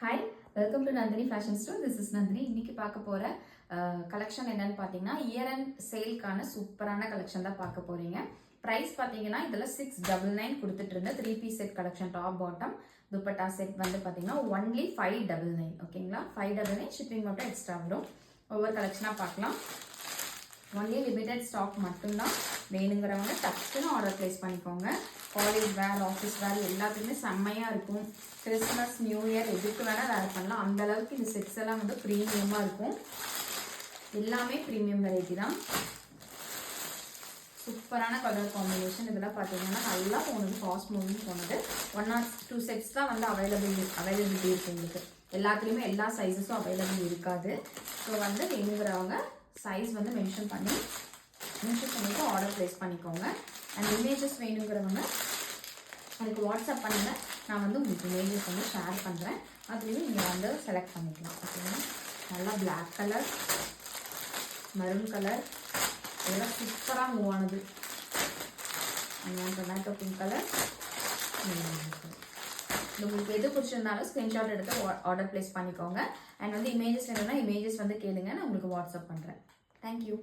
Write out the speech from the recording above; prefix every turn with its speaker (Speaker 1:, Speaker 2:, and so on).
Speaker 1: Hi, welcome to Nandini fashion store. This is Nandini. இன்னைக்கு பார்க்க போகிற கலெக்ஷன் என்னன்னு பார்த்தீங்கன்னா, இயர் அண்ட் சேல்க்கான சூப்பரான கலெக்ஷன் தான் பார்க்க போகிறீங்க. ப்ரைஸ் பார்த்தீங்கன்னா இதில் 699 கொடுத்துட்டு இருந்த 3 piece set collection, top bottom dupatta set வந்து பார்த்தீங்கன்னா ஒன்லி 599. ஓகேங்களா, 599 ஷிப்பிங் மட்டும் எக்ஸ்ட்ரா வரும். ஒவ்வொரு கலெக்ஷனாக பார்க்கலாம். ஒன்லி லிமிடெட் ஸ்டாக் மட்டும்தான். வேணுங்கிறவங்க டக்குன்னு ஆர்டர் ப்ளேஸ் பண்ணிக்கோங்க. காலேஜ் வேர், ஆஃபீஸ் வேர் எல்லாத்துக்குமே செம்மையாக இருக்கும். கிறிஸ்மஸ், நியூ இயர் எதுக்கு வேணால் வேர் பண்ணலாம். அந்த அளவுக்கு இந்த செட்ஸ் எல்லாம் வந்து ப்ரீமியமாக இருக்கும். எல்லாமே ப்ரீமியம் வெரைட்டி தான். சூப்பரான கலர் காம்பினேஷன். இதெல்லாம் பார்த்தீங்கன்னா நல்லா போனது, ஃபாஸ்ட் மூவிங் போனது. 1 or 2 செட்ஸ் தான் வந்து அவைலபிலிட்டி இருக்குது உங்களுக்கு. எல்லாத்துலேயுமே எல்லா சைஸஸும் அவைலபிள் இருக்காது. ஸோ வந்து வேணுங்கிறவங்க சைஸ் வந்து மென்ஷன் பண்ணிவிட்டு ஆர்டர் ப்ளேஸ் பண்ணிக்கோங்க. அண்ட் இமேஜஸ் வேணுங்கிறவங்க எனக்கு வாட்ஸ்அப் பண்ணுங்க. நான் வந்து உங்களுக்கு இமேஜஸ் வந்து ஷேர் பண்ணுறேன். அதுலேயும் நீங்கள் வந்து செலக்ட் பண்ணிக்கலாம். ஓகேங்களா, நல்லா பிளாக் கலர், மெரூன் கலர் இதெல்லாம் சூப்பராக மூவ் ஆனது. Tomato pink colour. உங்களுக்கு எது பிடிச்சிருந்தாலும் ஸ்க்ரீன்ஷாட் எடுத்து ஆர்டர் ப்ளேஸ் பண்ணிக்கோங்க. அண்ட் வந்து இமேஜஸ் வேணும்னா இமேஜஸ் வந்து கேளுங்க, நான் உங்களுக்கு வாட்ஸ்அப் பண்ணுறேன். தேங்க்யூ.